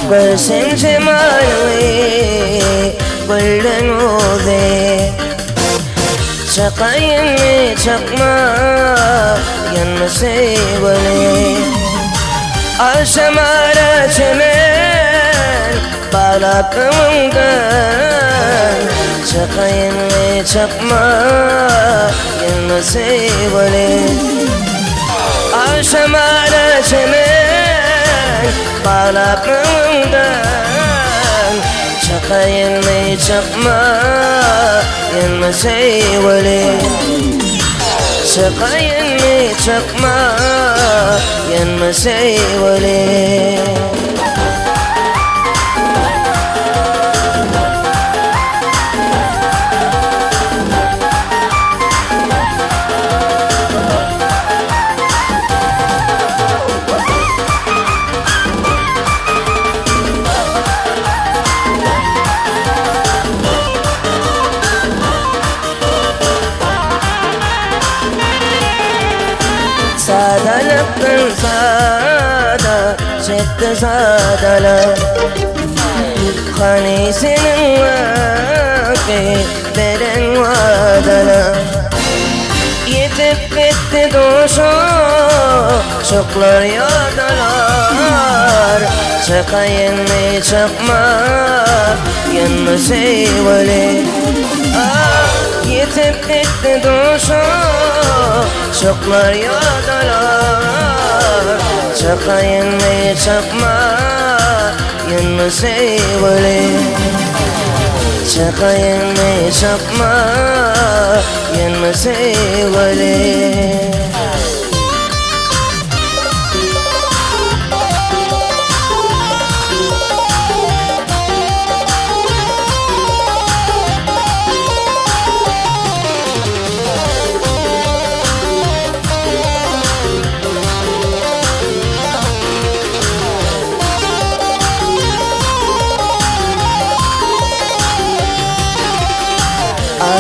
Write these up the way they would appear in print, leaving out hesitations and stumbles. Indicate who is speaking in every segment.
Speaker 1: برسم جمالي كل نوبي شقايني شقما ينسيبني الشمارة شمال بالك ممكن شقايني شقما ينسيبني الشمارة شمال بالك ممكن شقايني شقما ينسيبني شقايني شقما ينسيبني سادة لبن سادة ست سادة لب خاني سنواكي بدن وادلا يتبت دوشو شكلر يادلار شقايني شقما ينسيبني يتبت دوشو شكلر يادلار شقايني شقما ينسيبني شقايني شقما ينسيبني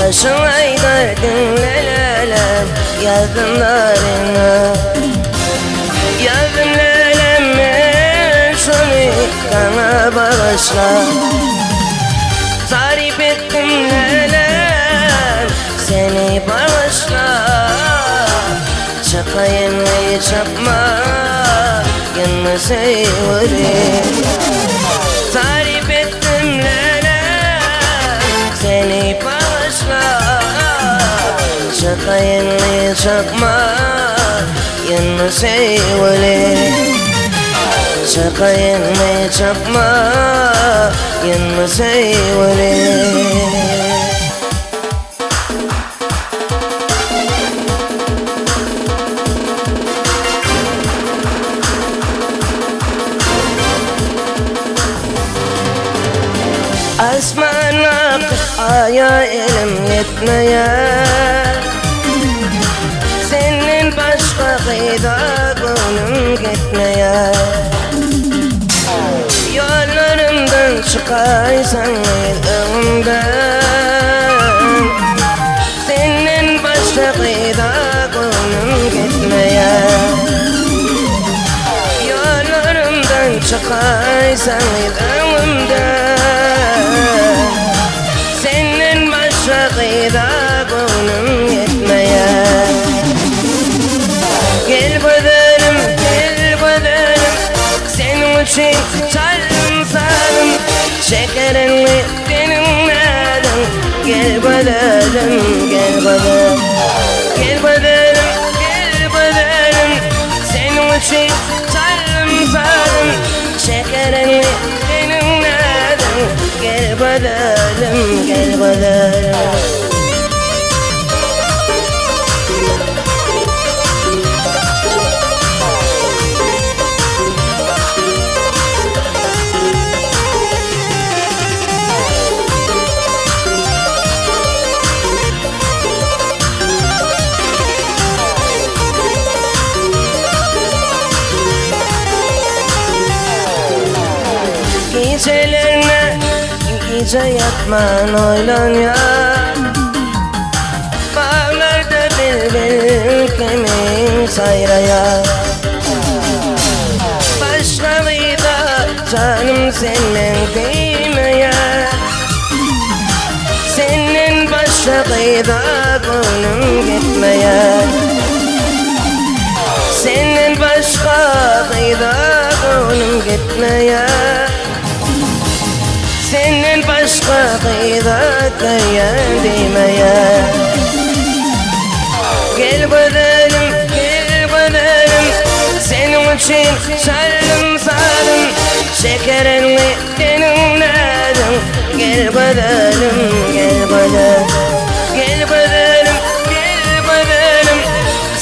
Speaker 1: Aşığay derdin lelelem yazdım narina yazdım lelem şunu kana bağışla tarif ettim lelem seni bağışla şakayınla çapma yanmasaydı tarif ettim lelem seni bağışla شقايني شقما ينسيبني شقايني شقما ينسيبني أسمعنا آية إلم يتنيا senin başka kıyda gönlüm gitmeye yollarımdan çıkarsan yılımdan senin başka kıyda gönlüm gitmeye yollarımdan çıkarsan yılımdan senin başka kıyda gönlüm gitmeye Gel badarım, senin için sarım sarım şekerenli benim adım. Gel badarım, gel badarım, gel badarım, gel badarım senin için sarım sarım şekerenli benim adım. Gel badarım, gel badarım. Gecelerine Gece yatman oynanıyor, bağlarda bülbül kimin sayraya. Başkalıydı canım senin bilmeye, senin başkalıydı gönlüm gitmeye. Senin başkalıydı gönlüm gitmeye. Senin başkalıydı köye demeye. Gel gidelim, gel gidelim, senin için sardım sardım, şekerini dinledim. Gel gidelim, gel gidelim, gel gidelim, gel gidelim,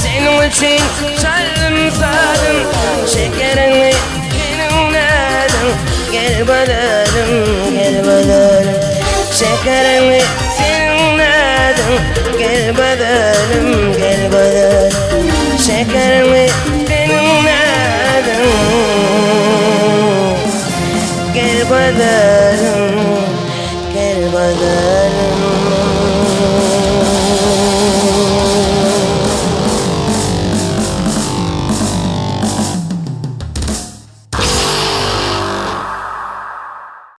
Speaker 1: senin için sardım sardım, şekerini dinledim. Gel gidelim, gel gidelim, şekerini dinledim. Gel gidelim, gel gidelim, şekerimi dinledim. Gel gidelim, gel gidelim.